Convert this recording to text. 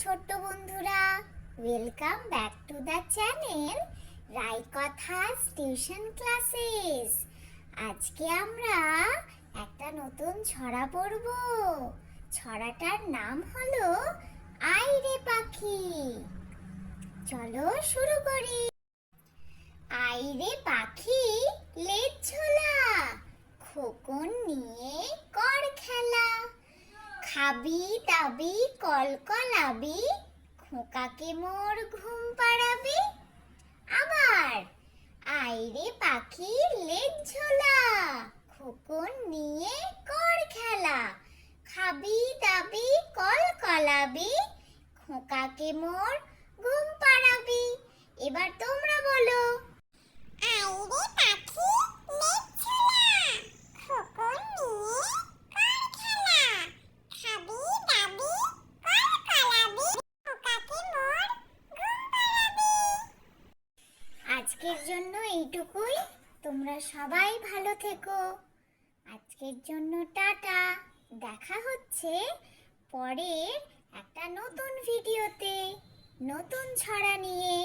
ছোট্ট বন্ধুরা, welcome back to the channel রাইকথাস টিউশন ক্লাসেস। আজকে আমরা একটা নতুন ছড়া পড়ব। ছড়াটার নাম হলো আই রে পাখি। চলো শুরু করি। আই রে পাখি লেজ ঝোলা, খোকন নিয়ে কর খেলা। খাবি দাবি কলকলাবি, খোকাকে মোর ঘুম পাড়াবি। আবার আইরে পাখি লেজ ঝোলা, খোকন নিয়ে কর খেলা। খাবি দাবি কলকলাবি, খোকাকে মোর ঘুম পাড়াবি। এবার তোমরা বলো। আইরে পাখি লেজ ঝোলা, খোকন নিয়ে কর খেলা। খাবি দাবি কলকলাবি, খোকাকে মোর ঘুম পাড়াবি। আজকের জন্য এইটুকুই। তোমরা সবাই ভালো থেকো। আজকের জন্য টাটা। দেখা হচ্ছে পরের একটা নতুন ভিডিওতে, নতুন ছড়া নিয়ে।